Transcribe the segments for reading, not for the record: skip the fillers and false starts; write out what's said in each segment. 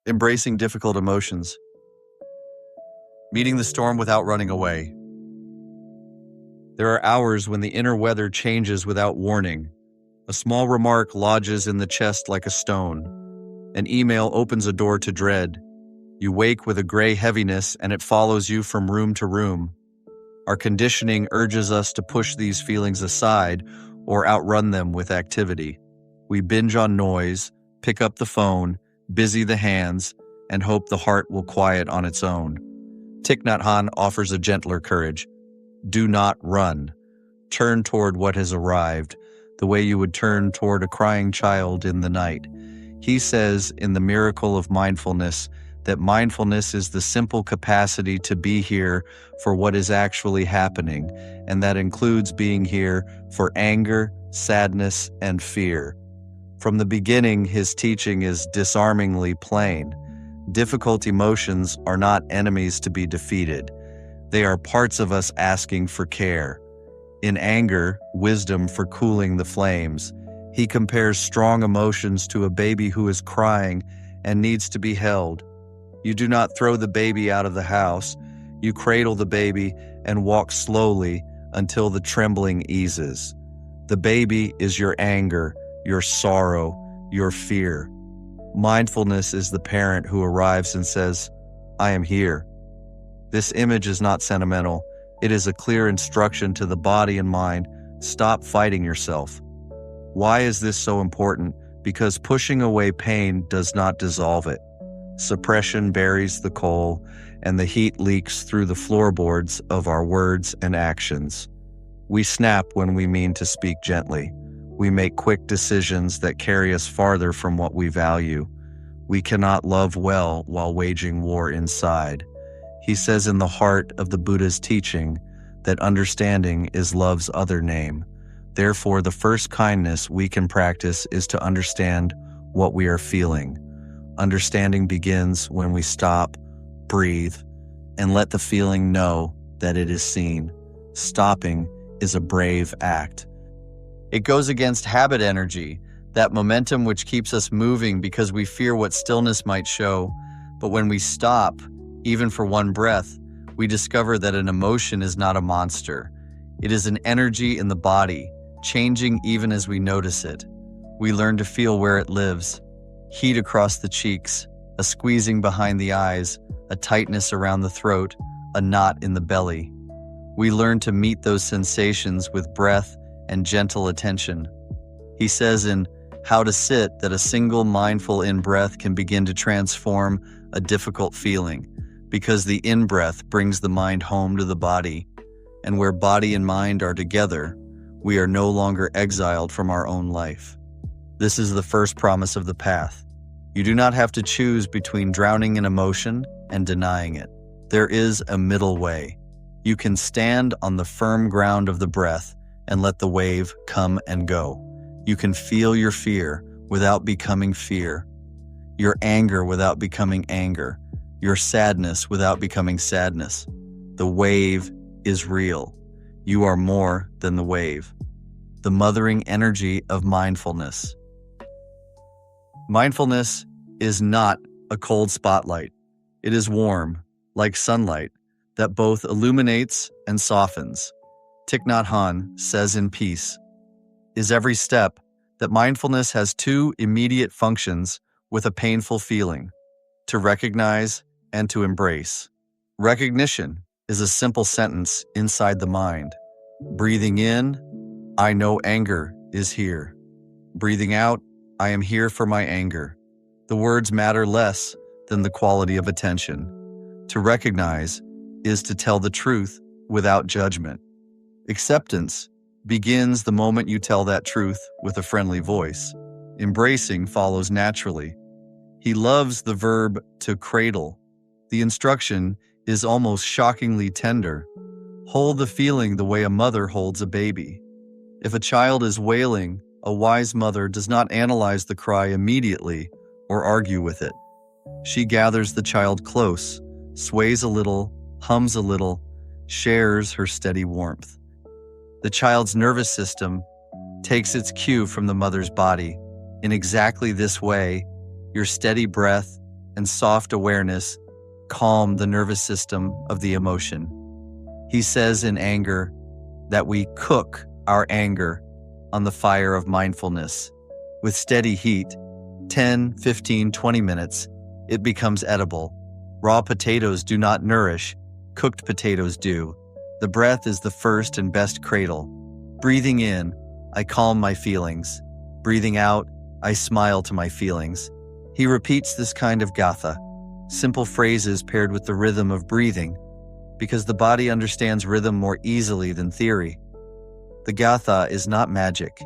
Embracing difficult emotions. Meeting the storm without running away. There are hours when the inner weather changes without warning. A small remark lodges in the chest like a stone. An email opens a door to dread. You wake with a gray heaviness and it follows you from room to room. Our conditioning urges us to push these feelings aside or outrun them with activity. We binge on noise, pick up the phone, busy the hands, and hope the heart will quiet on its own. Thích Nhất Hạnh offers a gentler courage. Do not run. Turn toward what has arrived, the way you would turn toward a crying child in the night. He says in The Miracle of Mindfulness that mindfulness is the simple capacity to be here for what is actually happening, and that includes being here for anger, sadness, and fear. From the beginning, his teaching is disarmingly plain. Difficult emotions are not enemies to be defeated. They are parts of us asking for care. In anger, wisdom for cooling the flames. He compares strong emotions to a baby who is crying and needs to be held. You do not throw the baby out of the house. You cradle the baby and walk slowly until the trembling eases. The baby is your anger, your sorrow, your fear. Mindfulness is the parent who arrives and says, "I am here." This image is not sentimental. It is a clear instruction to the body and mind. Stop fighting yourself. Why is this so important? Because pushing away pain does not dissolve it. Suppression buries the coal, and the heat leaks through the floorboards of our words and actions. We snap when we mean to speak gently. We make quick decisions that carry us farther from what we value. We cannot love well while waging war inside. He says in the heart of the Buddha's teaching that understanding is love's other name. Therefore, the first kindness we can practice is to understand what we are feeling. Understanding begins when we stop, breathe, and let the feeling know that it is seen. Stopping is a brave act. It goes against habit energy, that momentum which keeps us moving because we fear what stillness might show. But when we stop, even for one breath, we discover that an emotion is not a monster. It is an energy in the body, changing even as we notice it. We learn to feel where it lives. Heat across the cheeks, a squeezing behind the eyes, a tightness around the throat, a knot in the belly. We learn to meet those sensations with breath and gentle attention. He says in How to Sit that a single mindful in-breath can begin to transform a difficult feeling, because the in-breath brings the mind home to the body, and where body and mind are together, we are no longer exiled from our own life. This is the first promise of the path. You do not have to choose between drowning in emotion and denying it. There is a middle way. You can stand on the firm ground of the breath and let the wave come and go. You can feel your fear without becoming fear, your anger without becoming anger, your sadness without becoming sadness. The wave is real. You are more than the wave. The mothering energy of mindfulness. Mindfulness is not a cold spotlight. It is warm, like sunlight, that both illuminates and softens. Thích Nhất Hạnh says in Peace, is every step that mindfulness has two immediate functions with a painful feeling, to recognize and to embrace. Recognition is a simple sentence inside the mind. Breathing in, I know anger is here. Breathing out, I am here for my anger. The words matter less than the quality of attention. To recognize is to tell the truth without judgment. Acceptance begins the moment you tell that truth with a friendly voice. Embracing follows naturally. He loves the verb to cradle. The instruction is almost shockingly tender. Hold the feeling the way a mother holds a baby. If a child is wailing, a wise mother does not analyze the cry immediately or argue with it. She gathers the child close, sways a little, hums a little, shares her steady warmth. The child's nervous system takes its cue from the mother's body. In exactly this way, your steady breath, and soft awareness calm the nervous system of the emotion. He says in anger that we cook our anger on the fire of mindfulness. With steady heat, 10, 15, 20 minutes, it becomes edible. Raw potatoes do not nourish, cooked potatoes do. The breath is the first and best cradle. Breathing in, I calm my feelings. Breathing out, I smile to my feelings. He repeats this kind of gatha, simple phrases paired with the rhythm of breathing, because the body understands rhythm more easily than theory. The gatha is not magic.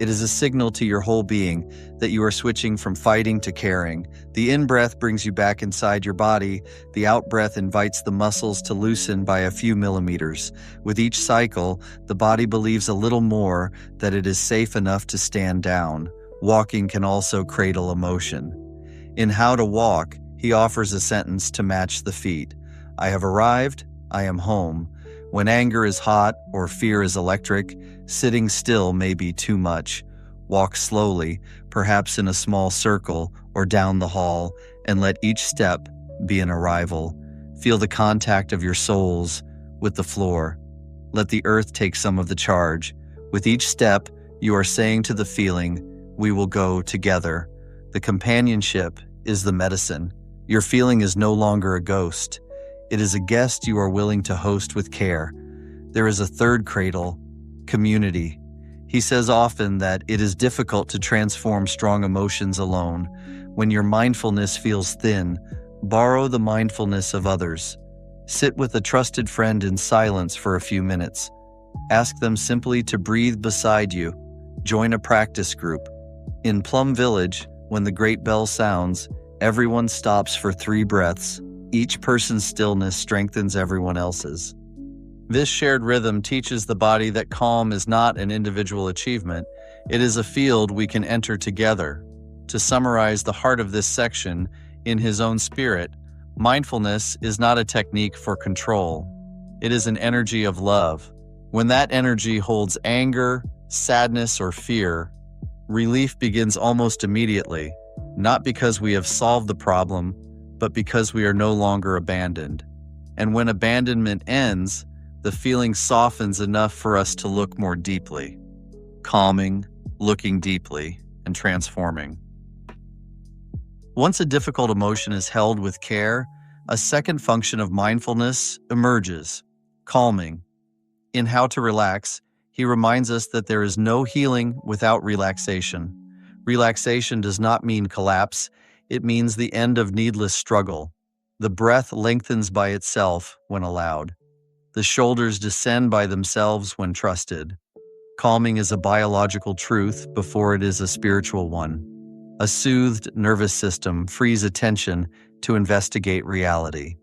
It is a signal to your whole being that you are switching from fighting to caring. The in-breath brings you back inside your body. The out-breath invites the muscles to loosen by a few millimeters. With each cycle, the body believes a little more that it is safe enough to stand down. Walking can also cradle emotion. In How to Walk, he offers a sentence to match the feet. I have arrived, I am home. When anger is hot or fear is electric, sitting still may be too much. Walk slowly, perhaps in a small circle or down the hall, and let each step be an arrival. Feel the contact of your soles with the floor. Let the earth take some of the charge. With each step, you are saying to the feeling, we will go together. The companionship is the medicine. Your feeling is no longer a ghost. It is a guest you are willing to host with care. There is a third cradle, community. He says often that it is difficult to transform strong emotions alone. When your mindfulness feels thin, borrow the mindfulness of others. Sit with a trusted friend in silence for a few minutes. Ask them simply to breathe beside you. Join a practice group. In Plum Village, when the great bell sounds, everyone stops for 3 breaths. Each person's stillness strengthens everyone else's. This shared rhythm teaches the body that calm is not an individual achievement. It is a field we can enter together. To summarize the heart of this section, in his own spirit, mindfulness is not a technique for control. It is an energy of love. When that energy holds anger, sadness, or fear, relief begins almost immediately, not because we have solved the problem, but because we are no longer abandoned. And when abandonment ends, the feeling softens enough for us to look more deeply, calming, looking deeply, and transforming. Once a difficult emotion is held with care, a second function of mindfulness emerges, calming. In How to Relax, he reminds us that there is no healing without relaxation. Relaxation does not mean collapse. It means the end of needless struggle. The breath lengthens by itself when allowed. The shoulders descend by themselves when trusted. Calming is a biological truth before it is a spiritual one. A soothed nervous system frees attention to investigate reality.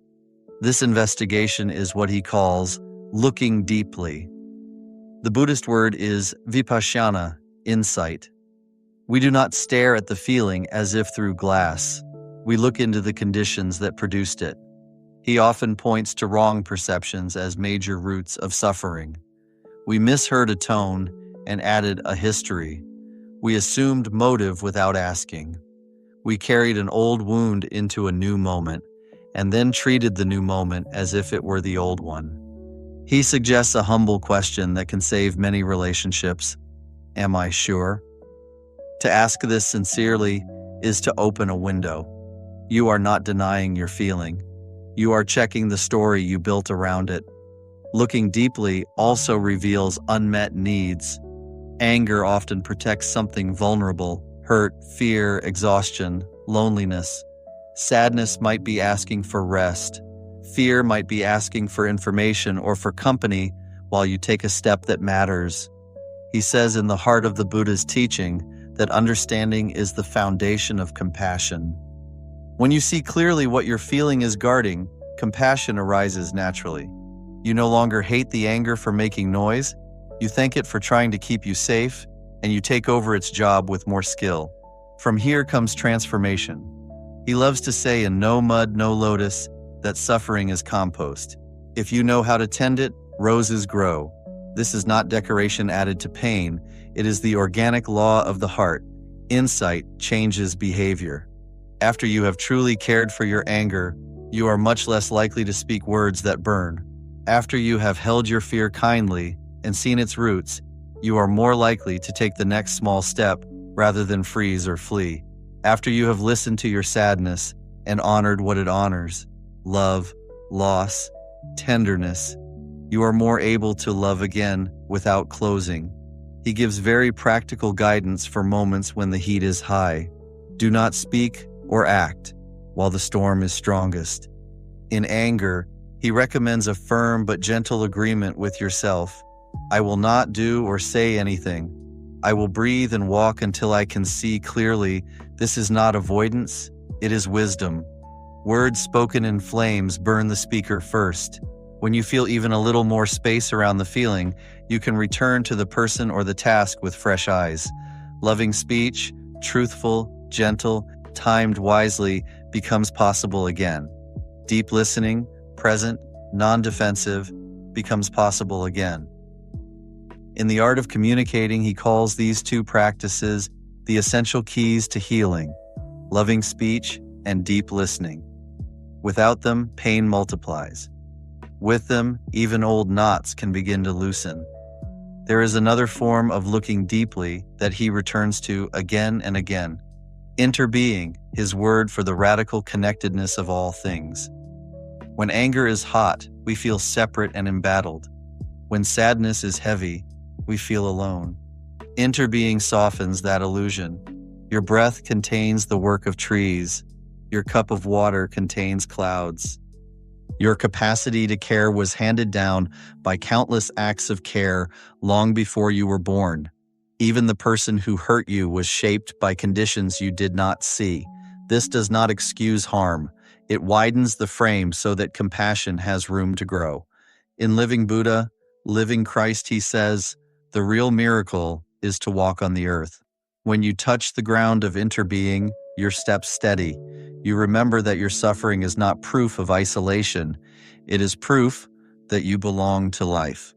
This investigation is what he calls looking deeply. The Buddhist word is vipassana, insight. We do not stare at the feeling as if through glass. We look into the conditions that produced it. He often points to wrong perceptions as major roots of suffering. We misheard a tone and added a history. We assumed motive without asking. We carried an old wound into a new moment and then treated the new moment as if it were the old one. He suggests a humble question that can save many relationships. Am I sure? To ask this sincerely is to open a window. You are not denying your feeling. You are checking the story you built around it. Looking deeply also reveals unmet needs. Anger often protects something vulnerable: hurt, fear, exhaustion, loneliness. Sadness might be asking for rest. Fear might be asking for information or for company while you take a step that matters. He says in the heart of the Buddha's teaching that understanding is the foundation of compassion. When you see clearly what your feeling is guarding, compassion arises naturally. You no longer hate the anger for making noise. You thank it for trying to keep you safe, and you take over its job with more skill. From here comes transformation. He loves to say in No Mud, No Lotus that suffering is compost. If you know how to tend it, roses grow. This is not decoration added to pain. It is the organic law of the heart. Insight changes behavior. After you have truly cared for your anger, you are much less likely to speak words that burn. After you have held your fear kindly and seen its roots, you are more likely to take the next small step rather than freeze or flee. After you have listened to your sadness and honored what it honors, love, loss, tenderness, you are more able to love again without closing. He gives very practical guidance for moments when the heat is high. Do not speak or act while the storm is strongest. In anger, he recommends a firm but gentle agreement with yourself. I will not do or say anything. I will breathe and walk until I can see clearly. This is not avoidance, it is wisdom. Words spoken in flames burn the speaker first. When you feel even a little more space around the feeling, you can return to the person or the task with fresh eyes. Loving speech, truthful, gentle, timed wisely, becomes possible again. Deep listening, present, non-defensive, becomes possible again. In the art of communicating, he calls these two practices the essential keys to healing: loving speech and deep listening. Without them, pain multiplies. With them, even old knots can begin to loosen. There is another form of looking deeply that he returns to again and again. Interbeing, his word for the radical connectedness of all things. When anger is hot, we feel separate and embattled. When sadness is heavy, we feel alone. Interbeing softens that illusion. Your breath contains the work of trees. Your cup of water contains clouds. Your capacity to care was handed down by countless acts of care long before you were born. Even the person who hurt you was shaped by conditions you did not see. This does not excuse harm. It widens the frame so that compassion has room to grow. In Living Buddha, Living Christ, he says, the real miracle is to walk on the earth. When you touch the ground of interbeing, your steps steady. You remember that your suffering is not proof of isolation. It is proof that you belong to life.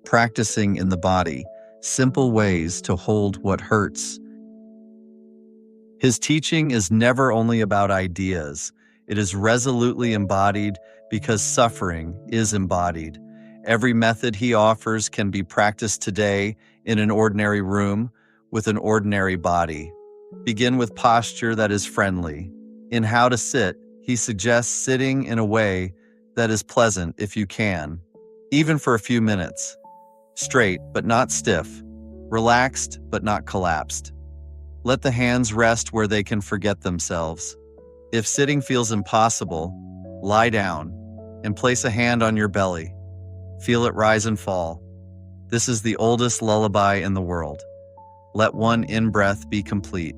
Practicing in the body, simple ways to hold what hurts. His teaching is never only about ideas. It is resolutely embodied because suffering is embodied. Every method he offers can be practiced today in an ordinary room with an ordinary body. Begin with posture that is friendly. In How to Sit, he suggests sitting in a way that is pleasant if you can, even for a few minutes. Straight but not stiff, relaxed but not collapsed. Let the hands rest where they can forget themselves. If sitting feels impossible, lie down and place a hand on your belly. Feel it rise and fall. This is the oldest lullaby in the world. Let one in-breath be complete.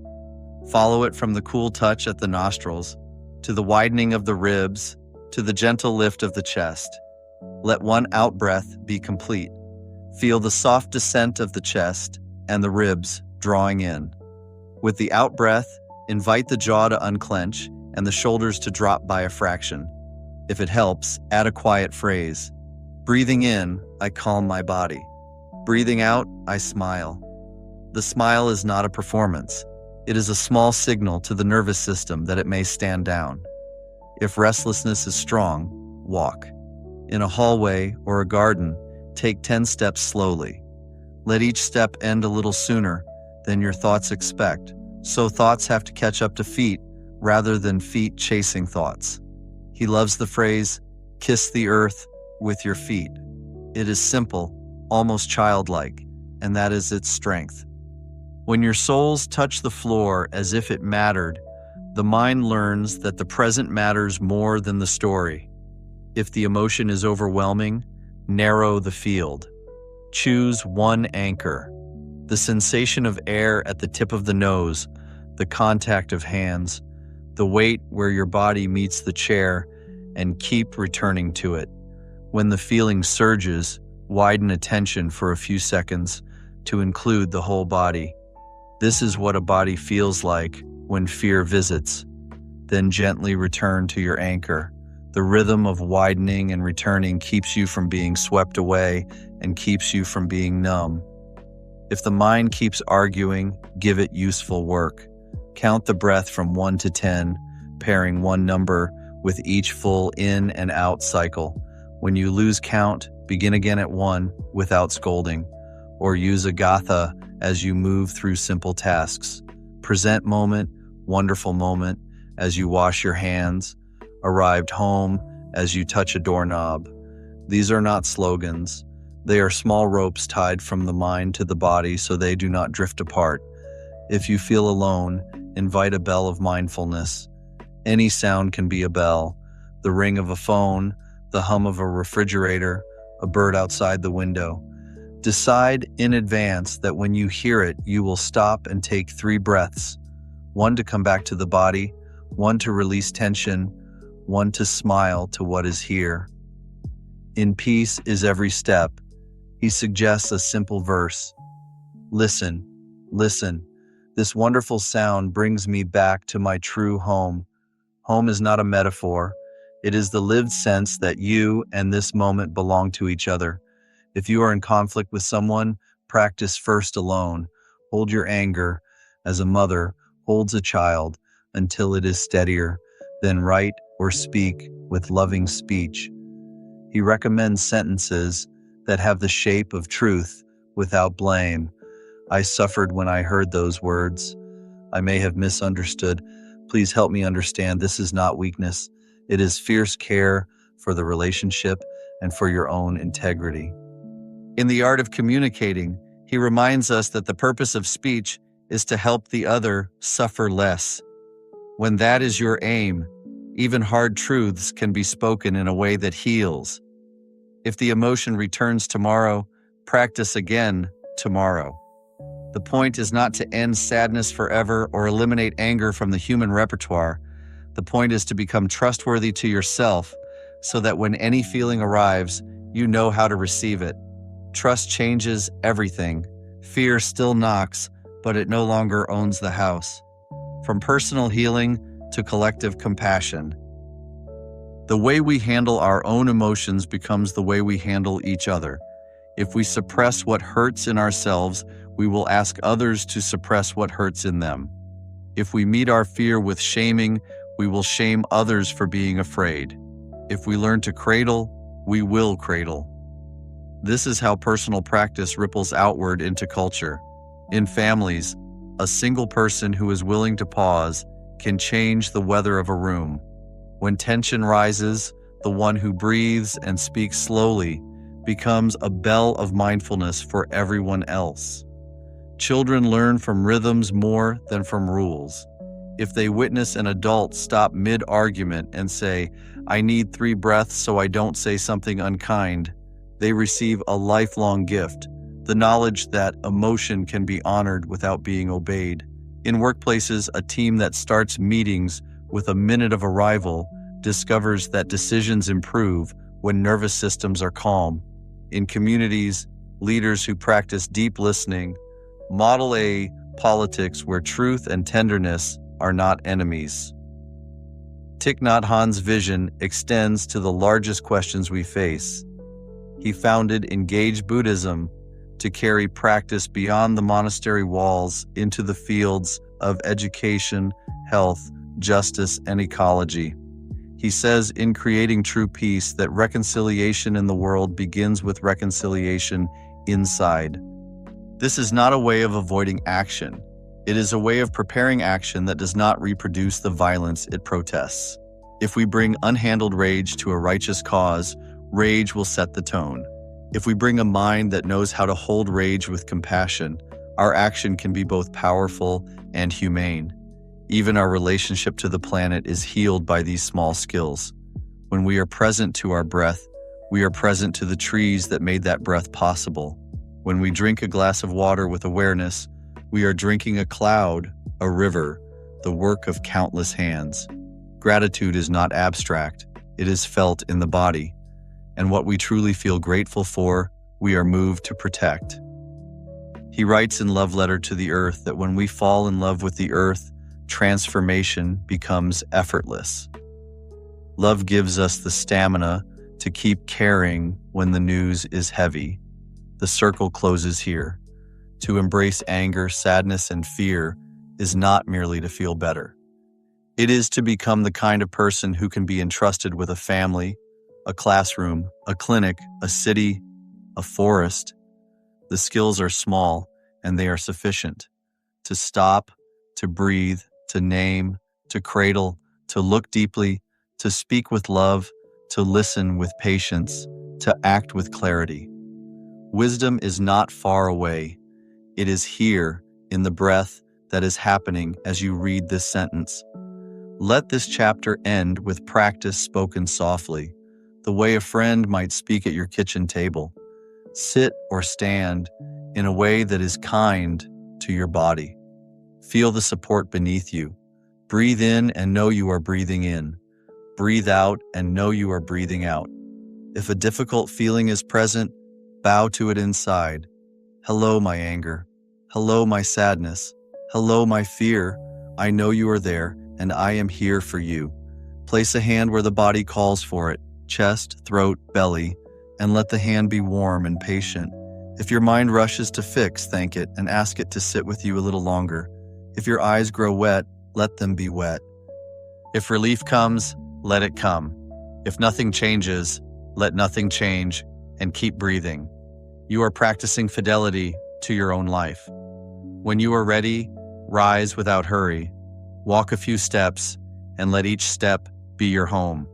Follow it from the cool touch at the nostrils, to the widening of the ribs, to the gentle lift of the chest. Let one out-breath be complete. Feel the soft descent of the chest and the ribs drawing in. With the out-breath, invite the jaw to unclench and the shoulders to drop by a fraction. If it helps, add a quiet phrase. Breathing in, I calm my body. Breathing out, I smile. The smile is not a performance. It is a small signal to the nervous system that it may stand down. If restlessness is strong, walk. In a hallway or a garden, take 10 steps slowly. Let each step end a little sooner than your thoughts expect, so thoughts have to catch up to feet rather than feet chasing thoughts. He loves the phrase, kiss the earth with your feet. It is simple, almost childlike, and that is its strength. When your soles touch the floor as if it mattered, the mind learns that the present matters more than the story. If the emotion is overwhelming, narrow the field. Choose one anchor. The sensation of air at the tip of the nose, the contact of hands, the weight where your body meets the chair, and keep returning to it. When the feeling surges, widen attention for a few seconds to include the whole body. This is what a body feels like when fear visits. Then gently return to your anchor. The rhythm of widening and returning keeps you from being swept away and keeps you from being numb. If the mind keeps arguing, give it useful work. Count the breath from 1 to 10, pairing one number with each full in and out cycle. When you lose count, begin again at 1 without scolding, or use a gatha as you move through simple tasks. Present moment, wonderful moment as you wash your hands, arrived home as you touch a doorknob. These are not slogans. They are small ropes tied from the mind to the body so they do not drift apart. If you feel alone, invite a bell of mindfulness. Any sound can be a bell. The ring of a phone, the hum of a refrigerator, a bird outside the window. Decide in advance that when you hear it, you will stop and take 3 breaths. 1 to come back to the body, 1 to release tension, 1 to smile to what is here. In peace is every step. He suggests a simple verse. Listen, listen. This wonderful sound brings me back to my true home. Home is not a metaphor. It is the lived sense that you and this moment belong to each other. If you are in conflict with someone, practice first alone. Hold your anger as a mother holds a child until it is steadier. Then write or speak with loving speech. He recommends sentences that have the shape of truth without blame. I suffered when I heard those words. I may have misunderstood. Please help me understand this is not weakness. It is fierce care for the relationship and for your own integrity. In the art of communicating, he reminds us that the purpose of speech is to help the other suffer less. When that is your aim, even hard truths can be spoken in a way that heals. If the emotion returns tomorrow, practice again tomorrow. The point is not to end sadness forever or eliminate anger from the human repertoire. The point is to become trustworthy to yourself so that when any feeling arrives, you know how to receive it. Trust changes everything. Fear still knocks, but it no longer owns the house. From personal healing to collective compassion. The way we handle our own emotions becomes the way we handle each other. If we suppress what hurts in ourselves, we will ask others to suppress what hurts in them. If we meet our fear with shaming, we will shame others for being afraid. If we learn to cradle, we will cradle. This is how personal practice ripples outward into culture. In families, a single person who is willing to pause can change the weather of a room. When tension rises, the one who breathes and speaks slowly becomes a bell of mindfulness for everyone else. Children learn from rhythms more than from rules. If they witness an adult stop mid-argument and say, "I need 3 breaths so I don't say something unkind," they receive a lifelong gift, the knowledge that emotion can be honored without being obeyed. In workplaces, a team that starts meetings with a minute of arrival discovers that decisions improve when nervous systems are calm. In communities, leaders who practice deep listening model a politics where truth and tenderness are not enemies. Thich Nhat Hanh's vision extends to the largest questions we face. He founded Engaged Buddhism to carry practice beyond the monastery walls into the fields of education, health, justice, and ecology. He says in Creating True Peace that reconciliation in the world begins with reconciliation inside. This is not a way of avoiding action. It is a way of preparing action that does not reproduce the violence it protests. If we bring unhandled rage to a righteous cause, rage will set the tone. If we bring a mind that knows how to hold rage with compassion, our action can be both powerful and humane. Even our relationship to the planet is healed by these small skills. When we are present to our breath, we are present to the trees that made that breath possible. When we drink a glass of water with awareness, we are drinking a cloud, a river, the work of countless hands. Gratitude is not abstract, it is felt in the body. And what we truly feel grateful for, we are moved to protect. He writes in Love Letter to the Earth that when we fall in love with the earth, transformation becomes effortless. Love gives us the stamina to keep caring when the news is heavy. The circle closes here. To embrace anger, sadness, and fear is not merely to feel better. It is to become the kind of person who can be entrusted with a family, a classroom, a clinic, a city, a forest. The skills are small, and they are sufficient. To stop, to breathe, to name, to cradle, to look deeply, to speak with love, to listen with patience, to act with clarity. Wisdom is not far away. It is here, in the breath that is happening as you read this sentence. Let this chapter end with practice spoken softly, the way a friend might speak at your kitchen table. Sit or stand in a way that is kind to your body. Feel the support beneath you. Breathe in and know you are breathing in. Breathe out and know you are breathing out. If a difficult feeling is present, bow to it inside. Hello, my anger. Hello, my sadness. Hello, my fear. I know you are there, and I am here for you. Place a hand where the body calls for it, chest, throat, belly, and let the hand be warm and patient. If your mind rushes to fix, thank it and ask it to sit with you a little longer. If your eyes grow wet, let them be wet. If relief comes, let it come. If nothing changes, let nothing change, and keep breathing. You are practicing fidelity to your own life. When you are ready, rise without hurry. Walk a few steps, and let each step be your home.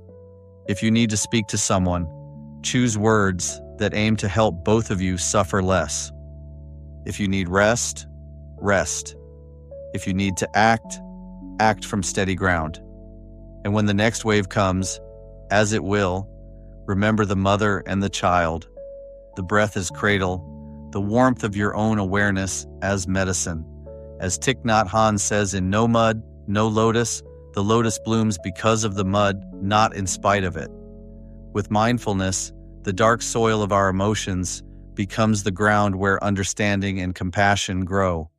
If you need to speak to someone, choose words that aim to help both of you suffer less. If you need rest, rest. If you need to act, act from steady ground. And when the next wave comes, as it will, remember the mother and the child, the breath as cradle, the warmth of your own awareness as medicine. As Thích Nhất Hạnh says in No Mud, No Lotus, the lotus blooms because of the mud, not in spite of it. With mindfulness, the dark soil of our emotions becomes the ground where understanding and compassion grow.